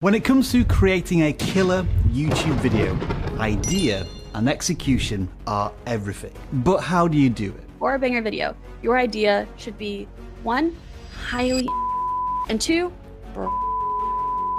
When it comes to creating a killer YouTube video, idea and execution are everything. But how do you do it? For a banger video, your idea should be 1, highly, and 2,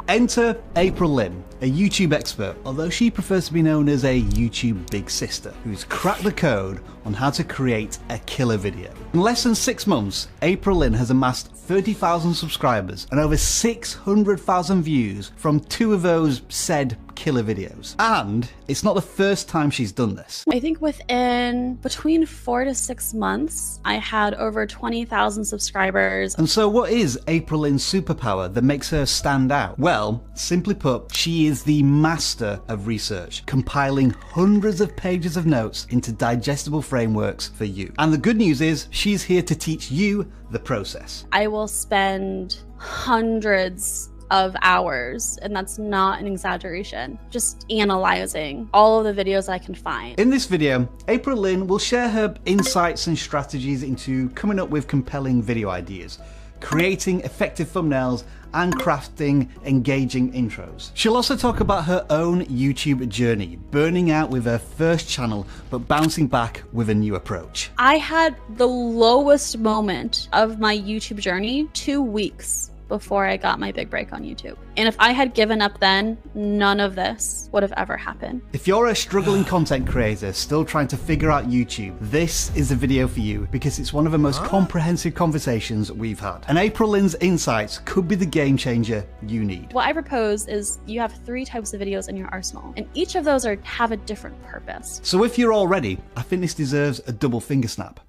Enter April Lynn, a YouTube expert, although she prefers to be known as a YouTube big sister, who's cracked the code on how to create a killer video. In less than 6 months, April Lynn has amassed 30,000 subscribers and over 600,000 views from 2 of those said killer videos. And it's not the first time she's done this. I think within between 4 to 6 months, I had over 20,000 subscribers. And so what is April Lynn's superpower that makes her stand out? Well, simply put, she is the master of research, compiling hundreds of pages of notes into digestible frameworks for you. And the good news is she's here to teach you the process. I will spend hundreds of hours, and that's not an exaggeration, just analyzing all of the videos I can find. In this video, April Lynn will share her insights and strategies into coming up with compelling video ideas, creating effective thumbnails, and crafting engaging intros. She'll also talk about her own YouTube journey, burning out with her first channel, but bouncing back with a new approach. I had the lowest moment of my YouTube journey 2 weeks before I got my big break on YouTube. And if I had given up then, none of this would have ever happened. If you're a struggling content creator still trying to figure out YouTube, this is a video for you because it's one of the most comprehensive conversations we've had. And April Lynn's insights could be the game changer you need. What I propose is you have 3 types of videos in your arsenal, and each of those have a different purpose. So if you're all ready, I think this deserves a double finger snap.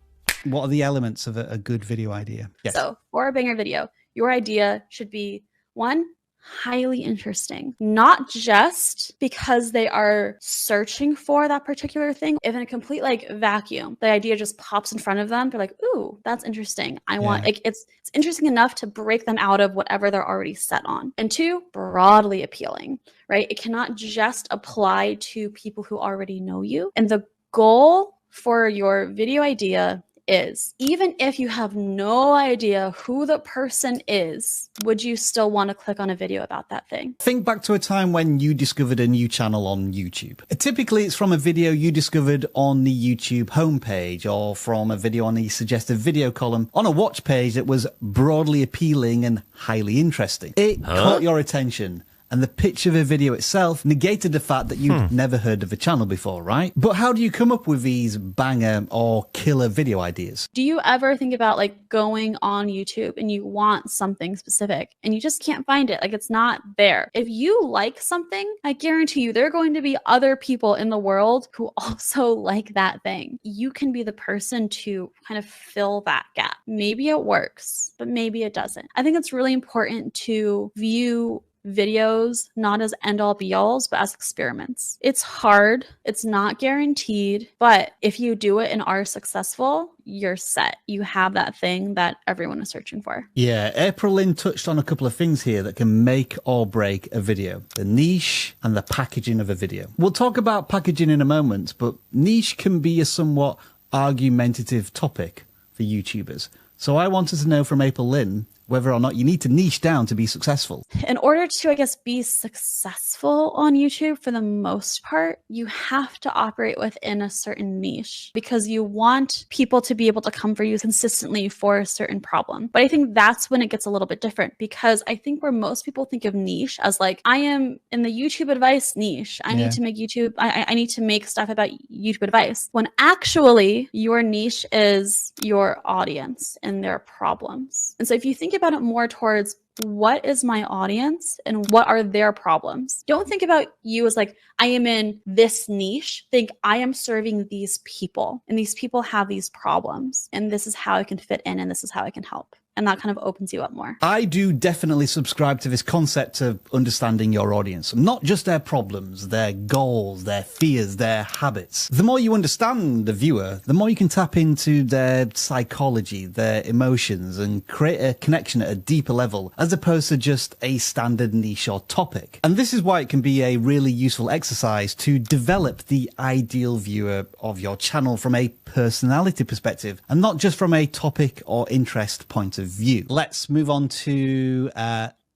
What are the elements of a good video idea? Yes. So for a banger video, your idea should be 1, highly interesting, not just because they are searching for that particular thing. If in a complete vacuum, the idea just pops in front of them, they're like, ooh, that's interesting. I want, it's interesting enough to break them out of whatever they're already set on. And 2, broadly appealing, right? It cannot just apply to people who already know you. And the goal for your video idea is, even if you have no idea who the person is, would you still want to click on a video about that thing? Think back to a time when you discovered a new channel on YouTube. Typically, it's from a video you discovered on the YouTube homepage or from a video on the suggested video column on a watch page that was broadly appealing and highly interesting. It caught your attention. And the pitch of a video itself negated the fact that you'd never heard of the channel before, right? But how do you come up with these banger or killer video ideas? Do you ever think about going on YouTube and you want something specific and you just can't find it? It's not there. If you like something, I guarantee you there are going to be other people in the world who also like that thing. You can be the person to kind of fill that gap. Maybe it works, but maybe it doesn't. I think it's really important to view videos not as end-all be-alls, but as experiments. It's hard, it's not guaranteed, but if you do it and are successful, you're set. You have that thing that everyone is searching for. Yeah, April Lynn touched on a couple of things here that can make or break a video. The niche and the packaging of a video. We'll talk about packaging in a moment, but niche can be a somewhat argumentative topic for YouTubers. So I wanted to know from April Lynn whether or not you need to niche down to be successful. In order to, be successful on YouTube for the most part, you have to operate within a certain niche because you want people to be able to come for you consistently for a certain problem. But I think that's when it gets a little bit different, because I think where most people think of niche as I am in the YouTube advice niche. I need to make YouTube, I need to make stuff about YouTube advice, when actually your niche is your audience and their problems. And so if you think about it more towards what is my audience and what are their problems, don't think about you as I am in this niche. Think I am serving these people and these people have these problems and this is how I can fit in and this is how I can help. And that kind of opens you up more. I do definitely subscribe to this concept of understanding your audience, not just their problems, their goals, their fears, their habits. The more you understand the viewer, the more you can tap into their psychology, their emotions, and create a connection at a deeper level, as opposed to just a standard niche or topic. And this is why it can be a really useful exercise to develop the ideal viewer of your channel from a personality perspective, and not just from a topic or interest point of view. Let's move on to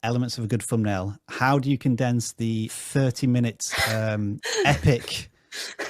elements of a good thumbnail, how do you condense the 30-minute epic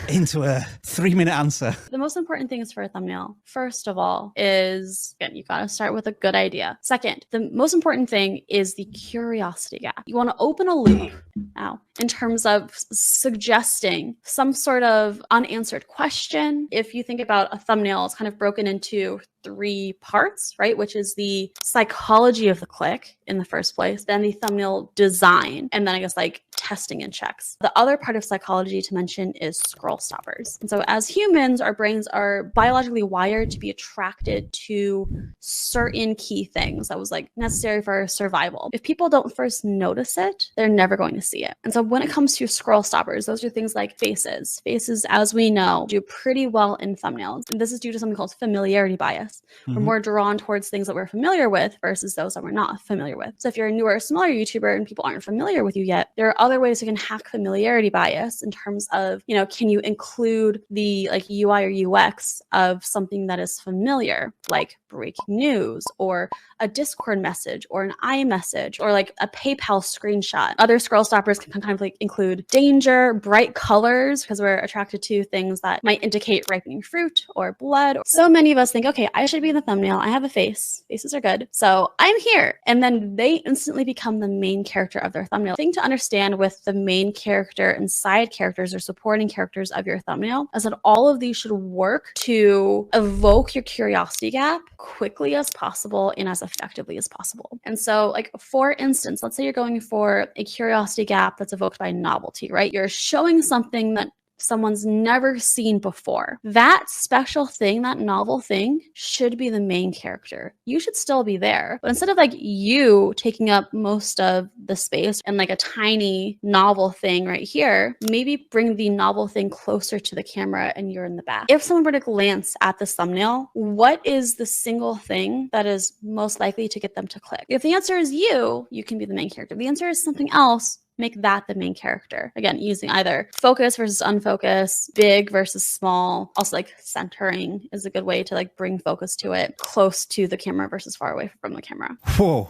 into a 3-minute answer? The most important things for a thumbnail, first of all, is, again, you got to start with a good idea. Second, the most important thing is the curiosity gap. You want to open a loop now in terms of suggesting some sort of unanswered question. If you think about a thumbnail, it's kind of broken into 3 parts, right? Which is the psychology of the click in the first place, then the thumbnail design, and then I guess like testing and checks. The other part of psychology to mention is scroll stoppers. And so as humans, our brains are biologically wired to be attracted to certain key things that was like necessary for our survival. If people don't first notice it, they're never going to see it. And so when it comes to scroll stoppers, those are things like faces. Faces, as we know, do pretty well in thumbnails. And this is due to something called familiarity bias. We're more drawn towards things that we're familiar with versus those that we're not familiar with. So if you're a newer, smaller YouTuber and people aren't familiar with you yet, there are other ways you can hack familiarity bias in terms of, you know, can you include the like UI or UX of something that is familiar, like breaking news or a Discord message or an iMessage or like a PayPal screenshot. Other scroll stoppers can kind of like include danger, bright colors, because we're attracted to things that might indicate ripening fruit or blood. So many of us think, okay, I should be in the thumbnail. I have a face. Faces are good. So I'm here. And then they instantly become the main character of their thumbnail. The thing to understand with the main character and side characters or supporting characters of your thumbnail is that all of these should work to evoke your curiosity gap quickly as possible and as effectively as possible. And so like, for instance, let's say you're going for a curiosity gap that's evoked by novelty, right? You're showing something that someone's never seen before. That special thing, that novel thing, should be the main character. You should still be there. But instead of like you taking up most of the space and like a tiny novel thing right here, maybe bring the novel thing closer to the camera and you're in the back. If someone were to glance at this thumbnail, what is the single thing that is most likely to get them to click? If the answer is you can be the main character. If the answer is something else, make that the main character. Again, using either focus versus unfocus, big versus small. Also like centering is a good way to like bring focus to it, close to the camera versus far away from the camera. Whoa.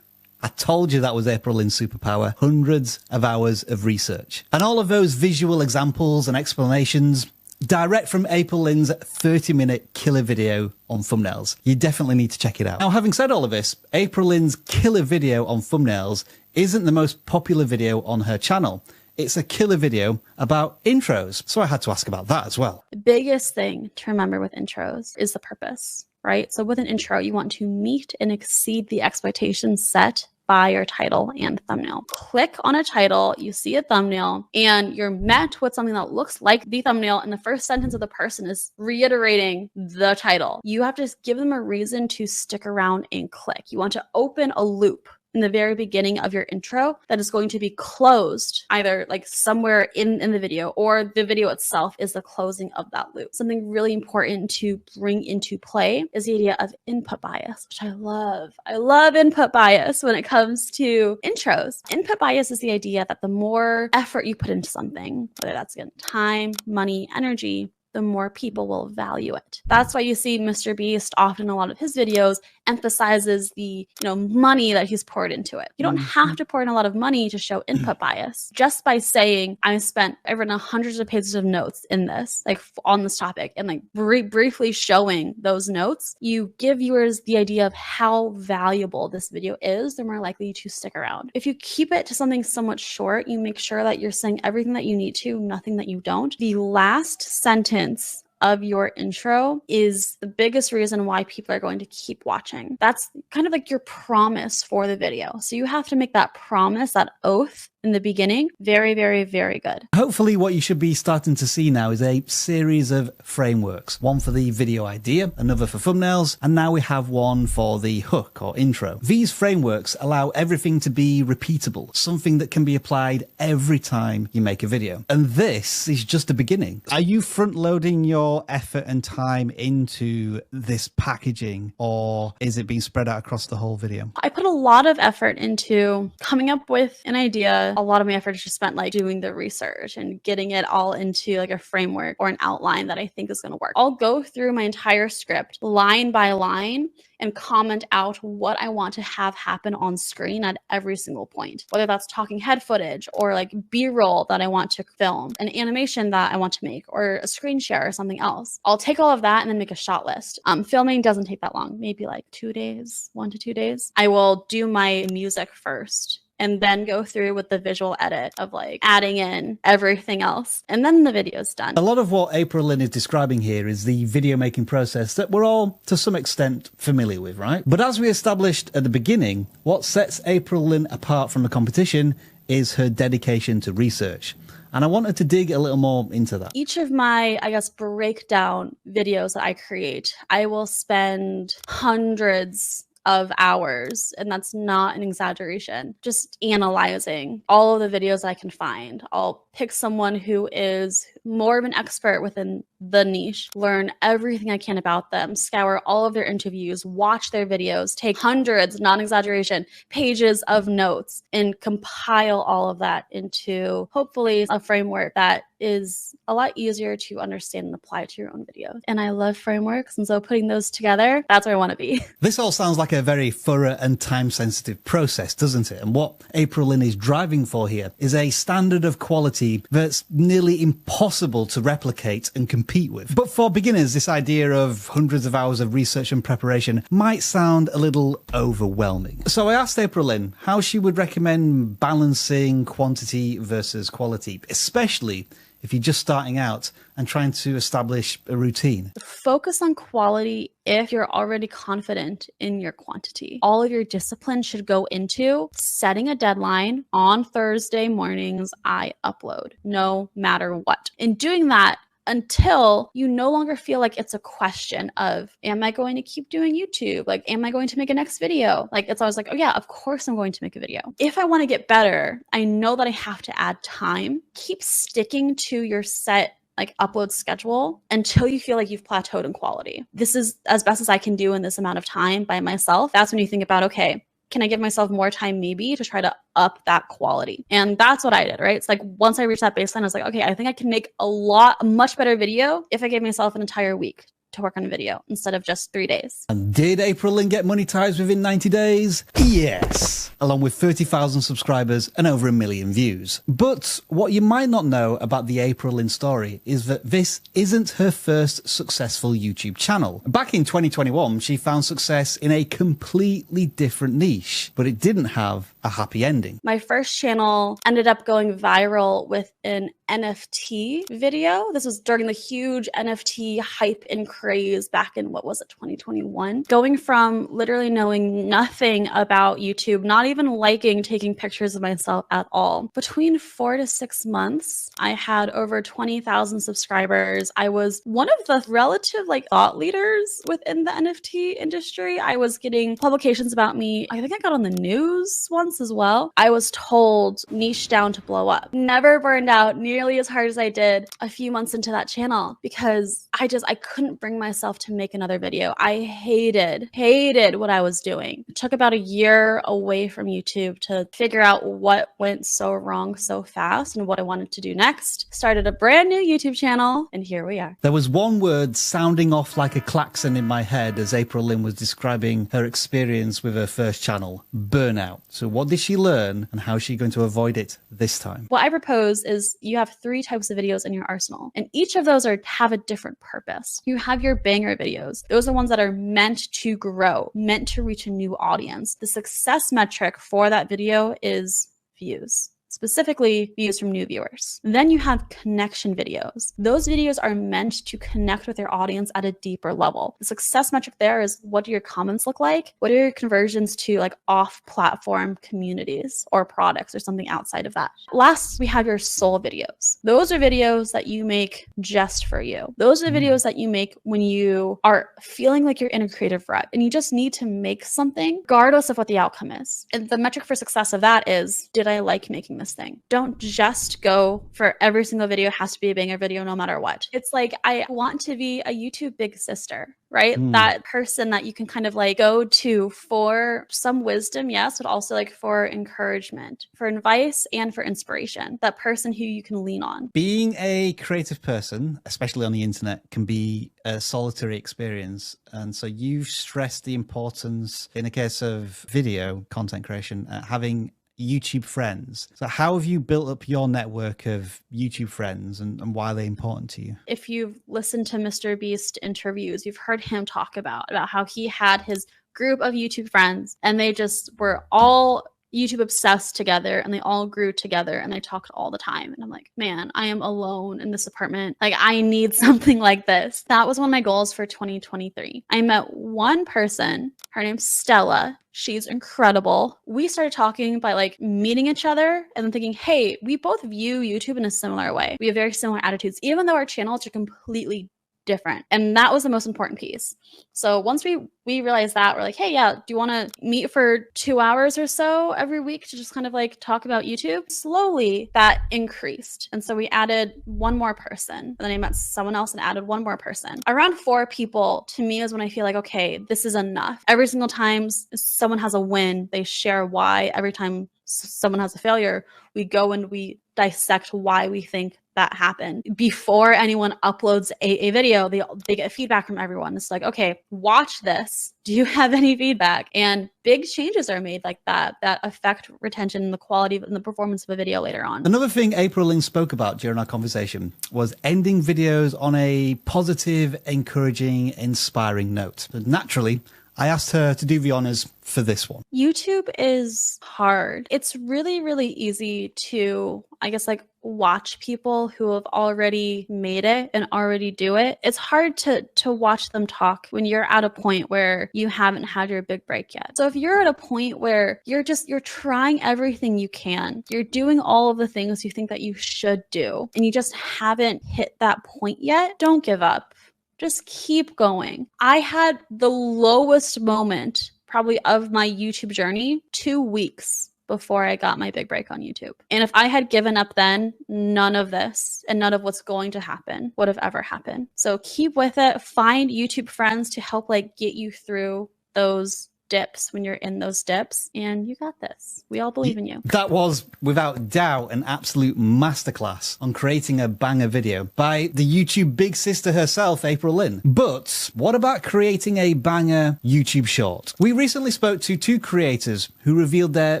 I told you that was April Lynn's superpower. Hundreds of hours of research. And all of those visual examples and explanations direct from April Lynn's 30-minute killer video on thumbnails. You definitely need to check it out. Now, having said all of this, April Lynn's killer video on thumbnails isn't the most popular video on her channel. It's a killer video about intros. So I had to ask about that as well. The biggest thing to remember with intros is the purpose, right? So with an intro, you want to meet and exceed the expectations set by your title and thumbnail. Click on a title, you see a thumbnail, and you're met with something that looks like the thumbnail, and the first sentence of the person is reiterating the title. You have to give them a reason to stick around and click. You want to open a loop in the very beginning of your intro that is going to be closed either like somewhere in the video, or the video itself is the closing of that loop. Something really important to bring into play is the idea of input bias, which I love. I love input bias when it comes to intros. Input bias is the idea that the more effort you put into something, whether that's again time, money, energy, the more people will value it. That's why you see Mr. Beast often in a lot of his videos emphasizes the money that he's poured into it. You don't have to pour in a lot of money to show input bias. Just by saying, I've written hundreds of pages of notes in this, like on this topic, and like briefly showing those notes, you give viewers the idea of how valuable this video is. They're more likely to stick around. If you keep it to something somewhat short, you make sure that you're saying everything that you need to, nothing that you don't. The last sentence of your intro is the biggest reason why people are going to keep watching. That's kind of like your promise for the video. So you have to make that promise, that oath in the beginning, very, very, very good. Hopefully what you should be starting to see now is a series of frameworks. One for the video idea, another for thumbnails, and now we have one for the hook or intro. These frameworks allow everything to be repeatable, something that can be applied every time you make a video. And this is just the beginning. Are you front loading your your effort and time into this packaging, or is it being spread out across the whole video? I put a lot of effort into coming up with an idea. A lot of my effort is just spent like doing the research and getting it all into like a framework or an outline that I think is going to work. I'll go through my entire script line by line and comment out what I want to have happen on screen at every single point, whether that's talking head footage or like B-roll that I want to film, an animation that I want to make, or a screen share or something else. I'll take all of that and then make a shot list. Filming doesn't take that long, maybe like 2 days, 1 to 2 days. I will do my music first and then go through with the visual edit of like adding in everything else. And then the video's done. A lot of what April Lynn is describing here is the video making process that we're all to some extent familiar with, right? But as we established at the beginning, what sets April Lynn apart from the competition is her dedication to research. And I wanted to dig a little more into that. Each of my, I guess, breakdown videos that I create, I will spend hundreds of hours, and that's not an exaggeration, just analyzing all of the videos I can find. I'll pick someone who is more of an expert within the niche, learn everything I can about them, scour all of their interviews, watch their videos, take hundreds, non-exaggeration, pages of notes, and compile all of that into hopefully a framework that is a lot easier to understand and apply to your own videos. And I love frameworks, and so putting those together, that's where I want to be. This all sounds like a very thorough and time-sensitive process, doesn't it? And what April Lynn is driving for here is a standard of quality that's nearly impossible to replicate and compete with. But for beginners, this idea of hundreds of hours of research and preparation might sound a little overwhelming. So I asked April Lynn how she would recommend balancing quantity versus quality, especially if you're just starting out and trying to establish a routine. Focus on quality if you're already confident in your quantity. All of your discipline should go into setting a deadline. On Thursday mornings, I upload, no matter what. In doing that, until you no longer feel like it's a question of, am I going to keep doing YouTube? Like, am I going to make a next video? Like, it's always like, oh yeah, of course I'm going to make a video. If I want to get better, I know that I have to add time. Keep sticking to your set like upload schedule until you feel like you've plateaued in quality. This is as best as I can do in this amount of time by myself. That's when you think about, okay, can I give myself more time maybe to try to up that quality? And that's what I did, right? It's like once I reached that baseline, I was like, okay, I think I can make a much better video if I gave myself an entire week to work on a video instead of just 3 days. And did April Lynn get monetized within 90 days? Yes, along with 30,000 subscribers and over 1 million views. But what you might not know about the April Lynn story is that this isn't her first successful YouTube channel. Back in 2021, she found success in a completely different niche, but it didn't have a happy ending. My first channel ended up going viral with an NFT video. This was during the huge NFT hype and craze back in, what was it, 2021? Going from literally knowing nothing about YouTube, not even liking taking pictures of myself at all. Between 4 to 6 months, I had over 20,000 subscribers. I was one of the relative like thought leaders within the NFT industry. I was getting publications about me. I think I got on the news once as well. I was told niche down to blow up. Never burned out nearly as hard as I did a few months into that channel because I couldn't bring myself to make another video. I hated what I was doing. It took about a year away from YouTube to figure out what went so wrong so fast and what I wanted to do next. Started a brand new YouTube channel, and here we are. There was one word sounding off like a klaxon in my head as April Lynn was describing her experience with her first channel: burnout. So what did she learn, and how is she going to avoid it this time? What I propose is you have 3 types of videos in your arsenal, and each of those have a different purpose. You have your banger videos. Those are ones that are meant to grow, meant to reach a new audience. The success metric for that video is views. Specifically views from new viewers. Then you have connection videos. Those videos are meant to connect with your audience at a deeper level. The success metric there is, what do your comments look like? What are your conversions to like off-platform communities or products or something outside of that? Last, we have your soul videos. Those are videos that you make just for you. Those are the videos that you make when you are feeling like you're in a creative rut and you just need to make something regardless of what the outcome is. And the metric for success of that is, did I like making this this thing. Don't just go for every single video has to be a banger video no matter what. It's like, I want to be a YouTube big sister, right? That person that you can kind of like go to for some wisdom, yes, but also like for encouragement, for advice, and for inspiration. That person who you can lean on. Being a creative person, especially on the internet, can be a solitary experience. And so you've stressed the importance, in the case of video content creation, having YouTube friends. So how have you built up your network of YouTube friends, and why are they important to you? If you've listened to Mr. Beast interviews, you've heard him talk about how he had his group of YouTube friends and they just were all YouTube obsessed together and they all grew together and they talked all the time. And I'm like, man, I am alone in this apartment. Like, I need something like this. That was one of my goals for 2023. I met one person, her name's Stella. She's incredible. We started talking by like meeting each other and then thinking, hey, we both view YouTube in a similar way. We have very similar attitudes, even though our channels are completely different. And that was the most important piece. So once we realized that, we're like, hey, yeah, do you want to meet for 2 hours or so every week to just kind of like talk about YouTube? Slowly that increased. And so we added one more person. And then I met someone else and added one more person. Around 4 people to me is when I feel like, okay, this is enough. Every single time someone has a win, they share why. Every time someone has a failure, we go and we dissect why we think that happened. Before anyone uploads a video, they get feedback from everyone. It's like, okay, watch this. Do you have any feedback? And big changes are made like that affect retention and the quality and the performance of a video later on. Another thing April Lynn spoke about during our conversation was ending videos on a positive, encouraging, inspiring note. But naturally, I asked her to do the honors for this one. YouTube is hard. It's really, really easy to, I guess, like watch people who have already made it and already do it. It's hard to watch them talk when you're at a point where you haven't had your big break yet. So if you're at a point where you're trying everything you can, you're doing all of the things you think that you should do, and you just haven't hit that point yet, don't give up. Just keep going. I had the lowest moment probably of my YouTube journey 2 weeks before I got my big break on YouTube. And if I had given up then, none of this and none of what's going to happen would have ever happened. So keep with it. Find YouTube friends to help like get you through those dips when you're in those dips, and you got this. We all believe in you. That was without doubt an absolute masterclass on creating a banger video by the YouTube big sister herself, April Lynn. But what about creating a banger YouTube short? We recently spoke to 2 creators who revealed their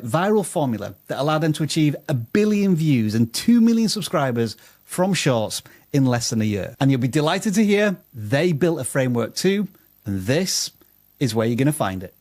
viral formula that allowed them to achieve 1 billion views and 2 million subscribers from shorts in less than a year. And you'll be delighted to hear they built a framework too, and this is where you're going to find it.